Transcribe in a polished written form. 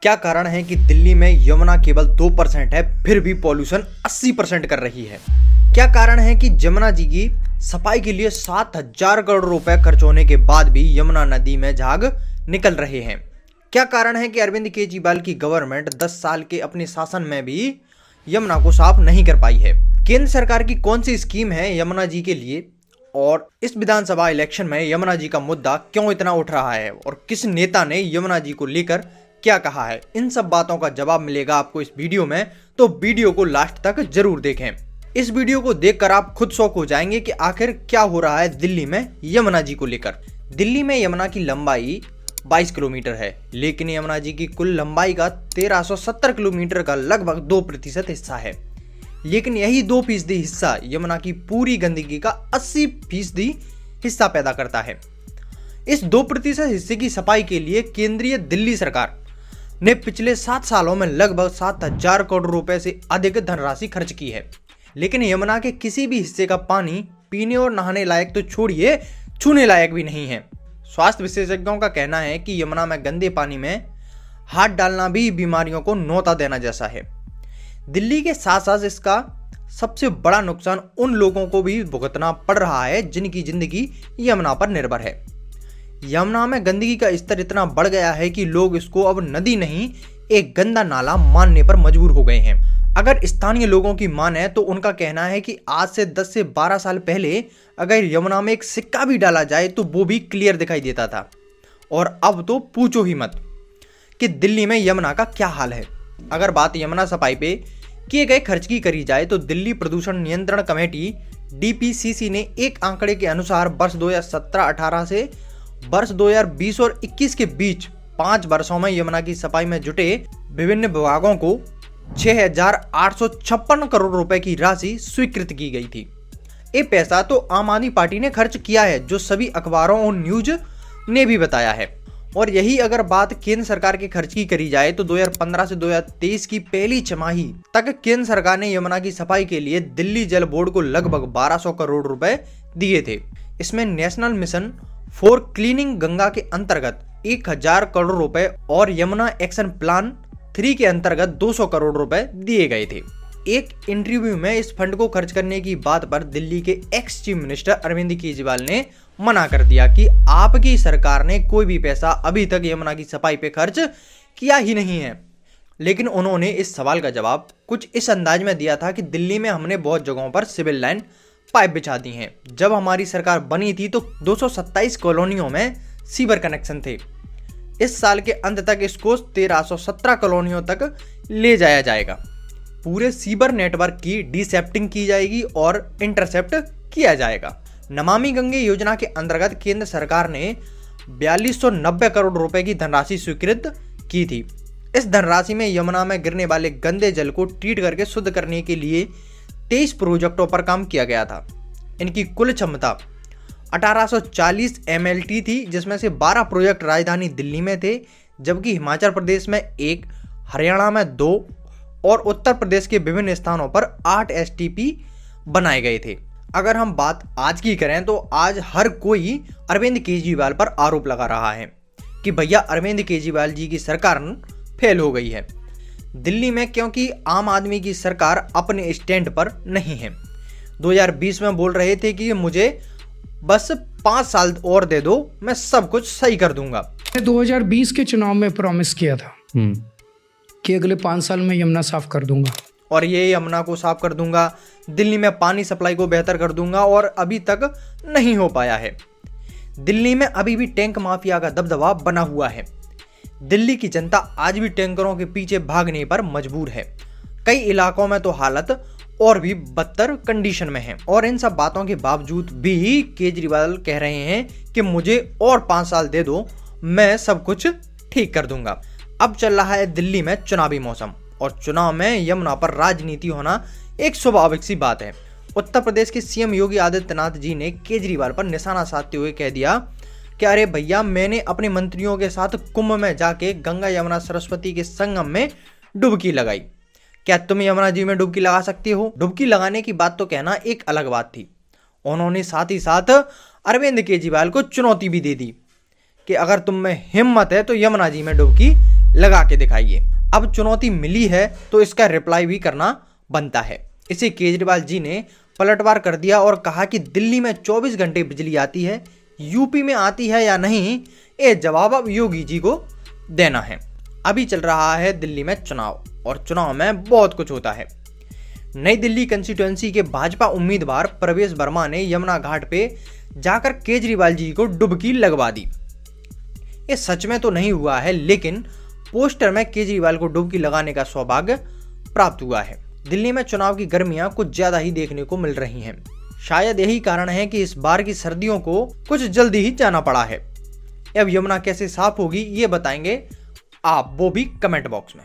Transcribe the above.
क्या कारण है कि दिल्ली में यमुना केवल 2% है फिर भी पॉल्यूशन 80% कर रही है? क्या कारण है कि यमुना जी की सफाई के लिए 7,000 करोड़ रुपए खर्च होने के बाद भी यमुना नदी में झाग निकल रहे हैं? क्या कारण है कि अरविंद केजरीवाल की गवर्नमेंट 10 साल के अपने शासन में भी यमुना को साफ नहीं कर पाई है? केंद्र सरकार की कौन सी स्कीम है यमुना जी के लिए, और इस विधानसभा इलेक्शन में यमुना जी का मुद्दा क्यों इतना उठ रहा है, और किस नेता ने यमुना जी को लेकर क्या कहा है? इन सब बातों का जवाब मिलेगा आपको इस वीडियो में, तो वीडियो को लास्ट तक जरूर देखें। इस वीडियो को देखकर आप खुद शॉक हो जाएंगे कि आखिर क्या हो रहा है दिल्ली में यमुना जी को लेकर। दिल्ली में यमुना की लंबाई 22 किलोमीटर है, लेकिन यमुना जी की कुल लंबाई का 1370 किलोमीटर का लगभग 2% हिस्सा है। लेकिन यही 2% हिस्सा यमुना की पूरी गंदगी का 80% हिस्सा पैदा करता है। इस 2% हिस्से की सफाई के लिए केंद्रीय दिल्ली सरकार ने पिछले 7 सालों में लगभग 7,000 करोड़ रुपए से अधिक धनराशि खर्च की है। लेकिन यमुना के किसी भी हिस्से का पानी पीने और नहाने लायक तो छोड़िए, छूने लायक भी नहीं है। स्वास्थ्य विशेषज्ञों का कहना है कि यमुना में गंदे पानी में हाथ डालना भी बीमारियों को न्योता देना जैसा है। दिल्ली के साथ साथ इसका सबसे बड़ा नुकसान उन लोगों को भी भुगतना पड़ रहा है जिनकी जिंदगी यमुना पर निर्भर है। यमुना में गंदगी का स्तर इतना बढ़ गया है कि लोग इसको अब नदी नहीं, एक गंदा नाला मानने पर मजबूर हो गए हैं। अगर स्थानीय लोगों की माने तो उनका कहना है कि आज से 10 से 12 साल पहले अगर यमुना में एक सिक्का भी डाला जाए तो वो भी क्लियर दिखाई देता था, और अब तो पूछो ही मत कि दिल्ली में यमुना का क्या हाल है। अगर बात यमुना सफाई पे किए गए खर्च की करी जाए तो दिल्ली प्रदूषण नियंत्रण कमेटी DPCC ने एक आंकड़े के अनुसार वर्ष 2017-18 से वर्ष 2020 और 21 के बीच 5 वर्षों में यमुना की सफाई में जुटे विभिन्न विभागों को 6,856 करोड़ रुपए की राशि स्वीकृत की गई थी। ये पैसा तो आम आदमी पार्टी ने खर्च किया है, जो सभी अखबारों और न्यूज ने भी बताया है। और यही अगर बात केंद्र सरकार के खर्च की करी जाए तो 2015 से 2023 की पहली छमाही तक केंद्र सरकार ने यमुना की सफाई के लिए दिल्ली जल बोर्ड को लगभग 1200 करोड़ रुपए दिए थे। इसमें national mission for cleaning Ganga के अंतर्गत 1,000 करोड़ रुपए और यमुना एक्शन प्लान 3 के अंतर्गत 200 करोड़ रुपए दिए गए थे। एक इंटरव्यू में इस फंड को खर्च करने की बात पर दिल्ली के ex chief minister Arvind Kejriwal ने मना कर दिया कि आपकी सरकार ने कोई भी पैसा अभी तक यमुना की सफाई पे खर्च किया ही नहीं है। लेकिन उन्होंने इस सवाल का जवाब कुछ इस अंदाज में दिया था कि दिल्ली में हमने बहुत जगहों पर सिविल लाइन पाइप बिछा दी हैं। जब हमारी सरकार बनी थी तो 227 कॉलोनियों में सीवर कनेक्शन थे। इस साल के अंत तक इसको 1317 कॉलोनियों तक ले जाया जाएगा। पूरे सीवर नेटवर्क की डिसेप्टिंग की जाएगी और इंटरसेप्ट किया जाएगा। नमामि गंगे योजना के अंतर्गत केंद्र सरकार ने 4290 करोड़ रुपए की धनराशि स्वीकृत की थी। इस धनराशि में यमुना में गिरने वाले गंदे जल को ट्रीट करके शुद्ध करने के लिए 23 प्रोजेक्टों पर काम किया गया था। इनकी कुल क्षमता 1840 MLT थी, जिसमें से 12 प्रोजेक्ट राजधानी दिल्ली में थे, जबकि हिमाचल प्रदेश में 1, हरियाणा में 2 और उत्तर प्रदेश के विभिन्न स्थानों पर 8 STP बनाए गए थे। अगर हम बात आज की करें तो आज हर कोई अरविंद केजरीवाल पर आरोप लगा रहा है कि भैया अरविंद केजरीवाल जी की सरकार फेल हो गई है दिल्ली में, क्योंकि आम आदमी की सरकार अपने स्टैंड पर नहीं है। 2020 में बोल रहे थे कि मुझे बस 5 साल और दे दो, मैं सब कुछ सही कर दूंगा। 2020 के चुनाव में प्रॉमिस किया था कि अगले 5 साल में यमुना साफ कर दूंगा, और ये यमुना को साफ कर दूंगा, दिल्ली में पानी सप्लाई को बेहतर कर दूंगा, और अभी तक नहीं हो पाया है। दिल्ली में अभी भी टैंक माफिया का दबदबा बना हुआ है। दिल्ली की जनता आज भी टैंकरों के पीछे भागने पर मजबूर है। कई इलाकों में तो हालत और भी बदतर कंडीशन में है। और इन सब बातों के बावजूद भी केजरीवाल कह रहे हैं कि मुझे और 5 साल दे दो, मैं सब कुछ ठीक कर दूंगा। अब चल रहा है दिल्ली में चुनावी मौसम, और चुनाव में यमुना पर राजनीति होना एक स्वाभाविक सी बात है। उत्तर प्रदेश के CM योगी आदित्यनाथ जी ने केजरीवाल पर निशाना साधते हुए कह दिया कि अरे भैया, मैंने अपने मंत्रियों के साथ कुंभ में जाके गंगा यमुना सरस्वती के संगम में डुबकी लगाई, क्या तुम यमुना जी में डुबकी लगा सकती हो? डुबकी लगाने की बात तो कहना एक अलग बात थी। उन्होंने साथ ही साथ अरविंद केजरीवाल को चुनौती भी दे दी कि अगर तुम में हिम्मत है तो यमुना जी में डुबकी लगा के दिखाइए। अब चुनौती मिली है तो इसका रिप्लाई भी करना बनता है। इसे केजरीवाल जी ने पलटवार कर दिया और कहा कि दिल्ली में 24 घंटे बिजली आती है, यूपी में आती है या नहीं, ये जवाब अब योगी जी को देना है। अभी चल रहा है दिल्ली में चुनाव और चुनाव में बहुत कुछ होता है। नई दिल्ली कंस्टिट्यूएंसी के भाजपा उम्मीदवार प्रवेश वर्मा ने यमुना घाट पे जाकर केजरीवाल जी को डुबकी लगवा दी। ये सच में तो नहीं हुआ है, लेकिन पोस्टर में केजरीवाल को डुबकी लगाने का सौभाग्य प्राप्त हुआ है। दिल्ली में चुनाव की गर्मियां कुछ ज्यादा ही देखने को मिल रही हैं। शायद यही कारण है कि इस बार की सर्दियों को कुछ जल्दी ही जाना पड़ा है। अब यमुना कैसे साफ होगी ये बताएंगे आप, वो भी कमेंट बॉक्स में।